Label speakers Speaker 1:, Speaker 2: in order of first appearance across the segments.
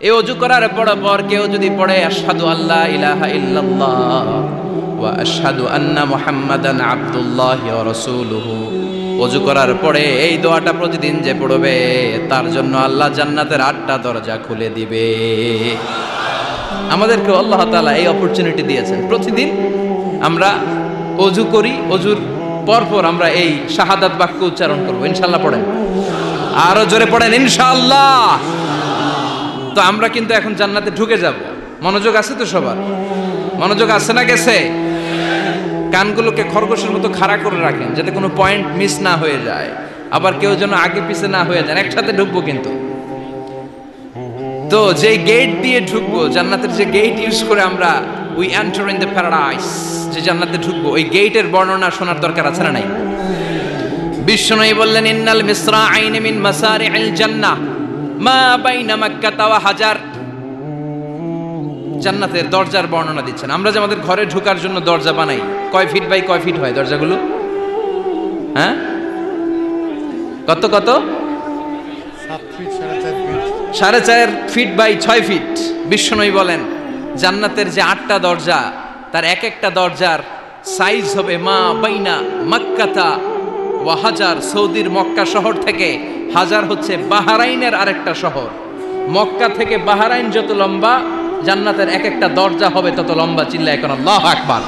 Speaker 1: এই অজু করার পর কেউ যদি পড়ে আশহাদু আল্লা ইলাহা ইল্লাল্লাহ ওয়া আশহাদু আন্না মুহাম্মাদান আবদুল্লাহি ওয়া রাসূলুহু, অজু করার পরে এই দোয়াটা প্রতিদিন যে পড়বে তার জন্য আল্লাহ জান্নাতের 8টা দরজা খুলে দিবে। আমাদেরকে আল্লাহ তাআলা এই অপরচুনিটি দিয়েছেন, প্রতিদিন আমরা অজু করি, অজুর পর আমরা এই শাহাদাত বাক্য উচ্চারণ করব। ইনশাআল্লাহ পড়েন, আরো জোরে পড়েন ইনশাআল্লাহ। তো আমরা কিন্তু এখন জান্নাতে ঢুকে যাব। মনোযোগ আছে তো সবার? মনোযোগ আছে না গেছে? কানগুলোকে খরগোশের মতো খাড়া করে রাখেন যাতে কোনো পয়েন্ট মিস না হয়ে যায়, আবার কেউ যেন আগে পিছে না হয়ে যায়। একসাথে ঢুকবো কিন্তু। তো যে গেট দিয়ে ঢুকবো, জান্নাতের যে গেট ইউজ করে আমরা we enter in the paradise, যে জান্নাতে ঢুকবো, ওই গেটের বর্ণনা শোনার দরকার আছে না নাই? বিশ্বনবী বললেন ইন্নাল মিসরাআইন মিন মাসারি'আল জান্নাহ মা বাইনা মাক্কাহ ওয়া হাজার। জান্নাতের দরজার বর্ণনা দিচ্ছেন। আমরা যে আমাদের ঘরে ঢোকার জন্য দরজা বানাই, কয় ফিট বাই কয় ফিট হয় দরজাগুলো? হ্যাঁ, কত 4.5 ফিট বাই 6 ফিট। বিশ্বনবী বলেন জান্নাতের যে 8টা দরজা, তার এক একটা দরজার সাইজ হবে মা বাইনা মাক্কাতা ওয়া হাজার। সৌদির মক্কা শহর থেকে হাজার হচ্ছে বাহরাইনের আরেকটা শহর। মক্কা থেকে বাহরাইন যত লম্বা, জান্নাতের এক একটা দরজা হবে তত লম্বা। চিল্লায় এখন আল্লাহু আকবার।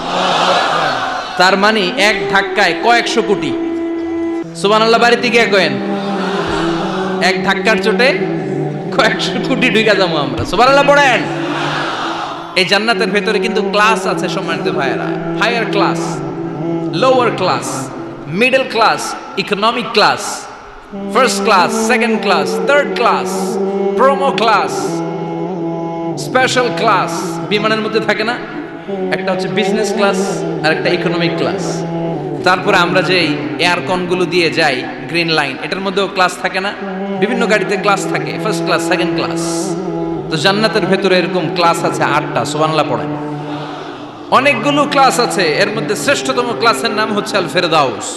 Speaker 1: তার মানে এক ধাক্কায় কয়েকশো কোটি। সুবহানাল্লাহ বাড়িতে গিয়ে কয়েন, এক ধাক্কার চোটে কয়েকশো কোটি ঢুকে যাবো আমরা। সুবহানাল্লাহ পড়েন। এই জান্নাতের ভেতরে কিন্তু ক্লাস আছে সম্মানিত ভাইয়েরা। Higher class, lower class, middle class, economic class, first class, second class, third class, promo class, special class. বিমানের মধ্যে থাকে না, একটা হচ্ছে বিজনেস ক্লাস আর একটা ইকোনমিক ক্লাস। তারপরে আমরা যে এয়ারকনগুলো দিয়ে যাই গ্রিন লাইন, এটার মধ্যেও ক্লাস থাকে না? বিভিন্ন গাড়িতে ক্লাস থাকে, ফার্স্ট ক্লাস, সেকেন্ড ক্লাস। তো জান্নাতের ভেতরে এরকম ক্লাস আছে 8টা। সুবহানাল্লাহ পড়েন। অনেকগুলো ক্লাস আছে, এর মধ্যে শ্রেষ্ঠতম ক্লাসের নাম হচ্ছে আল ফেরদাউস।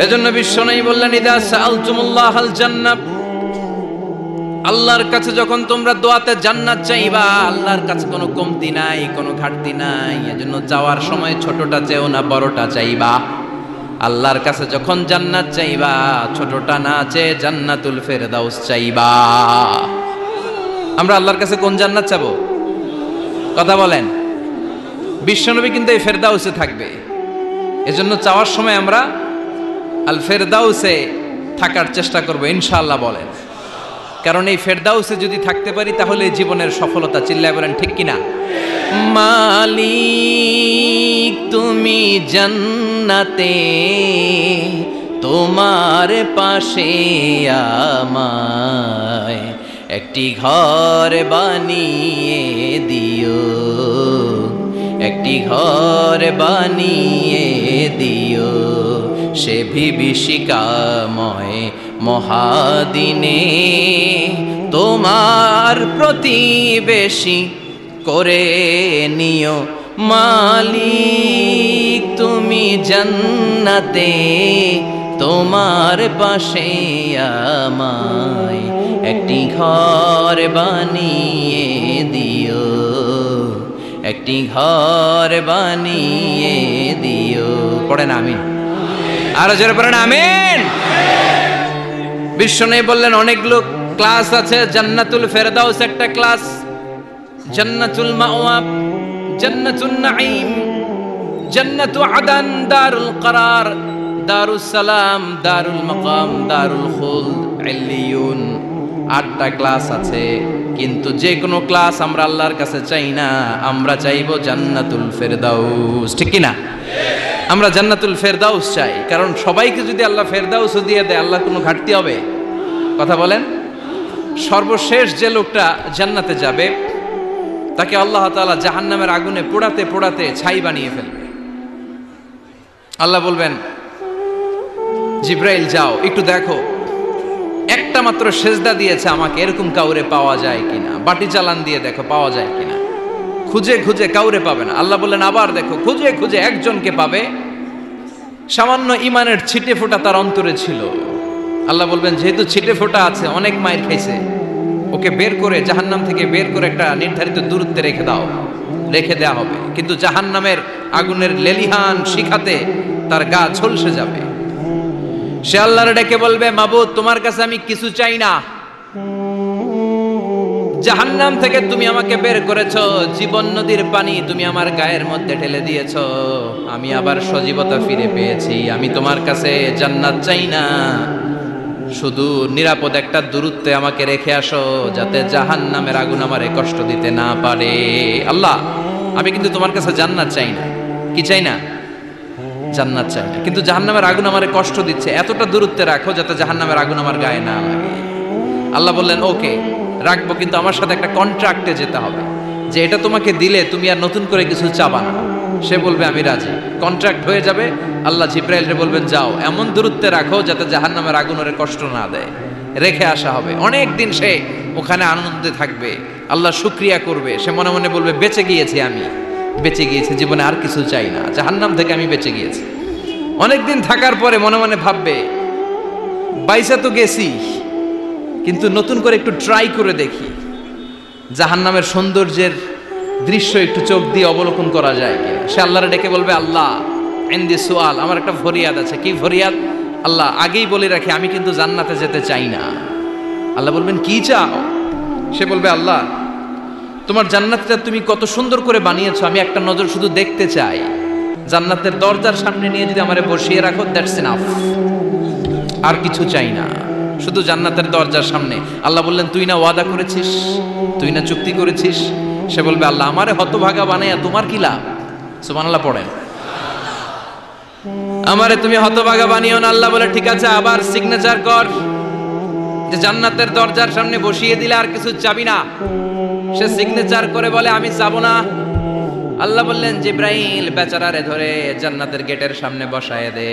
Speaker 1: এজন্য বিশ্বনবী বললেন ইদা সাআলতুমুল্লাহ আল জান্নাহ, আল্লাহর কাছে যখন তোমরা দোয়াতে জান্নাত চাইবা, আল্লাহর কাছে কোনো কমতি নাই, কোনো ঘাটতি নাই। এজন্য যাওয়ার সময় ছোটটা চেও না, বড়টা চাইবা। আল্লাহর কাছে যখন জান্নাত চাইবা, ছোটটা না চেয়ে জান্নাতুল ফেরদাউস চাইবা। আমরা আল্লাহর কাছে কোন জান্নাত চাবো? কথা বলেন। বিশ্বনবী কিন্তু এই ফেরদাউসে থাকবে, এজন্য চাওয়ার সময় আমরা আল ফেরদাউসে থাকার চেষ্টা করব ইনশাআল্লাহ বলেন। কারণ এই ফেরদাউসে যদি থাকতে পারি তাহলে জীবনের সফলতা। চিল্লায় বলেন ঠিক কিনা? মালিক তুমি জান্নাতে, তোমার পাশে আমায় একটি ঘর বানিয়ে দিও, একটি ঘর বানিয়ে দিও সে বিভীষিকাময় মহাদিনে, তোমার প্রতিবেশী করে নিও। মালিক তুমি জান্নাতে, তোমার পাশে আমায় একটি ঘর বানিয়ে দিও, একটি ঘর বানিয়ে দিও। পড়েন আমিন। আরো জোরে পড়েন আমিন। বিশ্বনবী বললেন অনেকগুলো ক্লাস আছে। জান্নাতুল ফেরদাউস একটা ক্লাস, জান্নাতুল মাওয়া, জান্নাতুন নাঈম, জান্নাতু আদান, দারুল করার, দারুস সালাম, দারুল মাকাম, দারুল খুলদ, ইল্লিয়ুন। 8টা ক্লাস আছে, কিন্তু যে কোনো ক্লাস আমরা আল্লাহর কাছে চাই না, আমরা চাইবো জান্নাতুল ফেরদাউস। ঠিক কি না? আমরা জান্নাতুল ফেরদাউস চাই, কারণ সবাইকে যদি আল্লাহ ফেরদাউস দিয়ে দেয়, আল্লাহর কোনো ঘাটতি হবে? কথা বলেন। সর্বশেষ যে লোকটা জান্নাতে যাবে তাকে আল্লাহ তাআলা জাহান্নামের আগুনে পোড়াতে পোড়াতে ছাই বানিয়ে ফেলবে। আল্লাহ বলবেন জিব্রাইল যাও একটু দেখো, একটা মাত্র সেজদা দিয়েছে আমাকে, এরকম কাউরে পাওয়া যায় কিনা। বাটি চালান দিয়ে দেখো পাওয়া যায় কিনা। খুঁজে খুঁজে কাউরে পাবে না। আল্লাহ বললেন আবার দেখো, খুঁজে খুঁজে একজনকে পাবে, সামান্য ইমানের ছিটে ফোঁটা তার অন্তরে ছিল। আল্লাহ বলবেন যেহেতু ছিটে ফোঁটা আছে, অনেক মায়ের খাইছে, ওকে বের করে জাহান্নাম থেকে বের করে একটা নির্ধারিত দূরত্বে রেখে দেওয়া হবে, কিন্তু জাহান্নামের আগুনের লেলিহান শিখাতে তার গা ঝলসে যাবে। সে আল্লাহর ডেকে বলবে, মাবুদ তোমার কাছে আমি কিছু চাই না, জাহান্নাম থেকে তুমি আমাকে বের করেছো, জীবন নদীর পানি তুমি আমার গায়ের মধ্যে ঢেলে দিয়েছো, আমি আবার সজীবতা ফিরে পেয়েছি, আমি তোমার কাছে জান্নাত চাই না, শুধু নিরাপদ একটা দূরত্বে আমাকে রেখে আসো, যাতে জাহান্নামের আগুন আমারে কষ্ট দিতে না পারে। আল্লাহ, আমি কিন্তু তোমার কাছে জান্নাত চাই না। কি চাই না? জান্নাত চাই না, কিন্তু জাহান্নামের আগুন আমারে কষ্ট দিচ্ছে, এতটা দূরত্বে রাখো যাতে জাহান্নামের আগুন আমার গায়ে না লাগে। আল্লাহ বললেন, ওকে রাখবো, কিন্তু আমার সাথে একটা কন্ট্রাক্টে যেতে হবে, যে এটা তোমাকে দিলে তুমি আর নতুন করে কিছু চাবা না। সে বলবে আমি রাজি, কন্ট্রাক্ট হয়ে যাবে। আল্লাহ জিব্রাইলকে বলবেন, যাও এমন দূরত্বে রাখো যাতে জাহান্নামের আগুন ওরে কষ্ট না দেয়। রেখে আসা হবে, অনেক দিন সে ওখানে আনন্দে থাকবে, আল্লাহ শুকরিয়া করবে, সে মনে মনে বলবে, বেঁচে গিয়েছি, আমি বেঁচে গিয়েছি, জীবনে আর কিছু চাই না, জাহান্নাম থেকে আমি বেঁচে গিয়েছি। অনেকদিন থাকার পরে মনে মনে ভাববে, বাইসা তো গেছি, কিন্তু নতুন করে একটু ট্রাই করে দেখি, জাহান্নামের সৌন্দর্যের দৃশ্য একটু চোখ দিয়ে অবলোকন করা যায় কি। সে আল্লাহরে ডেকে বলবে, আল্লাহ ইনদি সুআল, আমার একটা ফরিয়াদ আছে। কি ফরিয়াদ? আল্লাহ আগেই বলে রাখি, আমি কিন্তু জান্নাতে যেতে চাই না। আল্লাহ বলবেন, কি চাও? সে বলবে, আল্লাহ তোমার জান্নাতটা তুমি কত সুন্দর করে বানিয়েছো, আমি একটা নজর শুধু দেখতে চাই, জান্নাতের দরজার সামনে নিয়ে যদি আমারে বসিয়ে রাখো, দ্যাটস এনাফ, আর কিছু চাই না, শুধু জান্নাতের দরজার সামনে। আল্লাহ বললেন, তুই না ওয়াদা করেছিস, তুই না চুক্তি করেছিস। সে বলবে, আল্লাহ আমারে হতভাগা বানাইয়া তোমার কি লাভ? সুবহানাল্লাহ পড়েন। আমারে তুমি হতভাগা বানিও না। আল্লাহ বলে, ঠিক আছে, আবার সিগনেচার কর যে জান্নাতের দরজার সামনে বসিয়ে দিলে আর কিছু চাবি না। সে সিগনেচার করে বলে, আমি যাব না। আল্লাহ বললেন, জিব্রাইল বেচারারে ধরে জান্নাতের গেটের সামনে বসায় দে।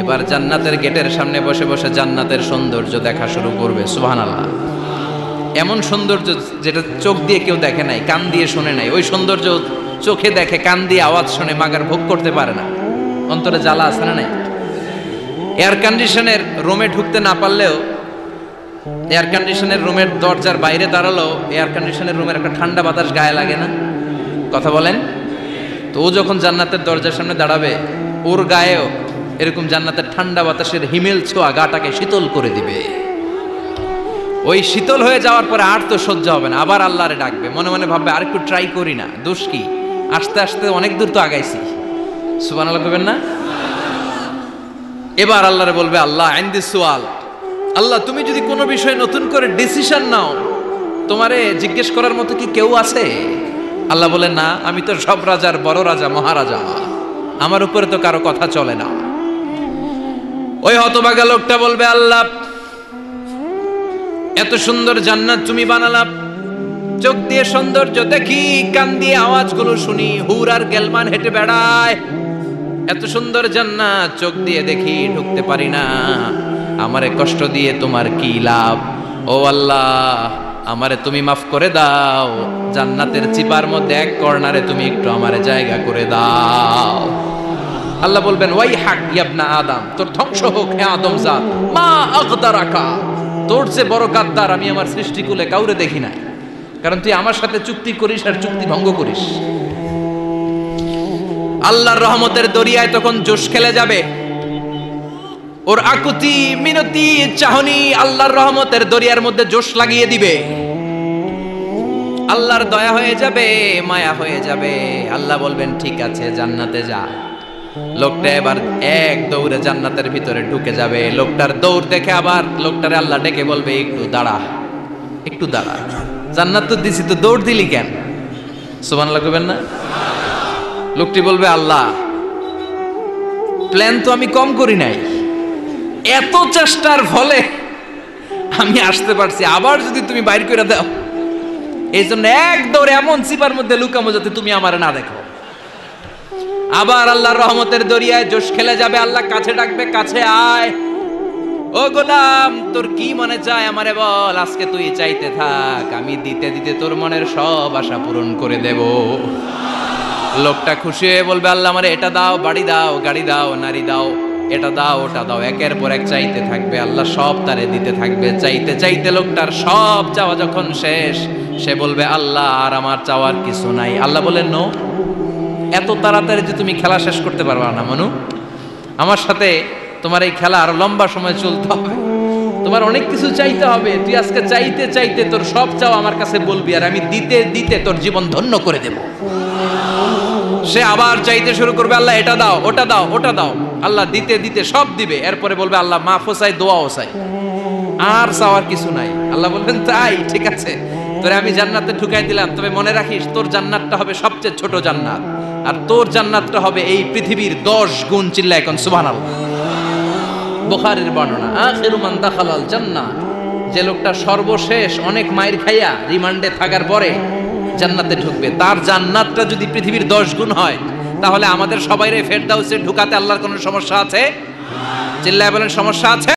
Speaker 1: এবার জান্নাতের গেটের সামনে বসে বসে জান্নাতের সৌন্দর্য দেখা শুরু করবে। সুবহানাল্লাহ। এমন সৌন্দর্য যেটা চোখ দিয়ে কেউ দেখে নাই, কান দিয়ে শুনে নাই, ওই সৌন্দর্য চোখে দেখে, কান দিয়ে আওয়াজ শুনে মাগার ভোগ করতে পারে না। অন্তরে জ্বালা আছে না নাই? এয়ার কন্ডিশনের রুমে ঢুকতে না পারলেও, এয়ার কন্ডিশনের রুমের দরজার বাইরে দাঁড়ালো, এয়ার কন্ডিশনের রুমের একটা ঠান্ডা বাতাস গায়ে লাগে না? কথা বলেন তো। ও যখন জান্নাতের দরজার সামনে দাঁড়াবে, ওর গায়েও এরকম জান্নাতের ঠান্ডা বাতাসের হিমেল ছোঁয়া গাটাকে শীতল করে দিবে। ওই শীতল হয়ে যাওয়ার পরে আর তো সহ্য হবে না, আবার আল্লাহরে ডাকবে, মনে মনে ভাববে, আর একটু ট্রাই করি না, দোষ কি, আস্তে আস্তে অনেক দূর তো আগাইছি। সুবহানাল্লাহ করবেন না? এবার আল্লাহরে বলবে, আল্লাহ ইনদি সুআল, আল্লাহ তুমি যদি কোনো বিষয়ে নতুন করে ডিসিশন নাও, তোমারে জিজ্ঞেস করার মতো কি কেউ আছে? আল্লাহ বলেন, না, আমি তো সব রাজার বড় রাজা, মহারাজা, আমার উপরে তো কারো কথা চলে না। ওই হতভাগা লোকটা বলবে, আল্লাহ এত সুন্দর জান্নাত তুমি বানালাম, চোখ দিয়ে সৌন্দর্য দেখি, কান দিয়ে আওয়াজগুলো শুনি, হুর আর গেলমান হেঁটে বেড়ায়, এত সুন্দর জান্নাত চোখ দিয়ে দেখি, ঢুকতে পারি না, আমারে কষ্ট দিয়ে তোমার কি লাভ? ও আল্লাহ, আমারে তুমি মাফ করে দাও, জান্নাতের চিপার মধ্যে এক কর্নারে তুমি একটু আমারে জায়গা করে দাও। আল্লাহ বলবেন, ওয়াই হাক ইবনা আদম, তোর ধ্বংস হোক হে আদম জাত, মা আগদারাকা, তোর যে বড় গাদ্দার আমি আমার সৃষ্টিকুলে কাউরে দেখি না, কারণ তুই আমার সাথে চুক্তি করিস আর চুক্তি ভঙ্গ করিস। আল্লাহর রহমতের দরিয়ায় তখন জোশ খেলে যাবে, ওর আকুতি মিনতি চাহনি আল্লাহর রহমতের দরিয়ার মধ্যে জোশ লাগিয়ে দিবে। আল্লাহর দয়া হয়ে যাবে, মায়া হয়ে যাবে। আল্লাহ বলবেন, ঠিক আছে, জান্নাতে যা। লোকটা এবার এক দৌড়ে জান্নাতের ভিতরে ঢুকে যাবে। লোকটার দৌড় দেখে আবার লোকটারে আল্লাহ ডেকে বলবে, একটু দাঁড়া, একটু দাঁড়া, জান্নাত তো দিছি, তো দৌড় দিলি কেন? সুবহানাল্লাহ করবেন না? লোকটি বলবে, আল্লাহ প্ল্যান তো আমি কম করি নাই, এত চেষ্টার ফলে আমি আসতে পারছি, আবার যদি তুমি বাইর করে দাও, এই জন্য এক দৌড়ে এমন চিপার মধ্যে লুকামো যাতে তুমি আমারে না দেখো। আবার আল্লাহর রহমতের দরিয়ায় জোশ খেলে যাবে। আল্লাহ কাছে ডাকবে, কাছে আয়, ও গোলাম তোর কি মনে চায় আমারে বল, আজকে তুই চাইতে থাক, আমি দিতে দিতে তোর মনের সব আশা পূরণ করে দেব। লোকটা খুশি হয়ে বলবে, আল্লাহ আমারে এটা দাও, বাড়ি দাও, গাড়ি দাও, নারী দাও, এটা দাও ওটা দাও, একের পর এক চাইতে থাকবে, আল্লাহ সব তারে দিতে থাকবে। চাইতে চাইতে লোকটার সব চাওয়া যখন শেষ, সে বলবে আল্লাহ আর আমার চাওয়ার কিছু নাই। আল্লাহ বলেন নো, এত তাড়াতাড়ি যে তুমি খেলা শেষ করতে পারবা না মনু, আমার সাথে তোমার এই খেলা আরো লম্বা সময় চলতে হবে, তোমার অনেক কিছু চাইতে হবে। তুই আজকে চাইতে চাইতে তোর সব চাও আমার কাছে বলবি, আর আমি দিতে দিতে তোর জীবন ধন্য করে দেব। সে আবার চাইতে শুরু করবে, আল্লাহ এটা দাও ওটা দাও ওটা দাও, আল্লাহ দিতে দিতে সব দিবে। এরপরে বলবে আল্লাহ মাফও চাই দোয়াও চাই, আর চাওয়ার কিছু নাই। আল্লাহ বলবেন তাই ঠিক আছে, তোরে আমি জান্নাতে ঢুকাই দিলাম, তবে মনে রাখিস তোর জান্নাতটা হবে সবচেয়ে ছোট জান্নাত, আর তোর জান্নাতটা হবে এই পৃথিবীর 10 গুণ। চিল্লা এখন সুবহানাল্লাহ। বুখারীর বর্ণনা, আখিরু মান দাখালাল জান্নাহ, যে লোকটা সর্বশেষ অনেক মাইর খাইয়া রিমান্ডে থাকার পরে জান্নাতে ঢুকবে, তার জান্নাতটা যদি পৃথিবীর 10 গুণ হয়, তাহলে আমাদের সবাইরে ফেরদাউসে ঢুকাতে আল্লাহর কোনো সমস্যা আছে? চিল্লায় বলেন সমস্যা আছে?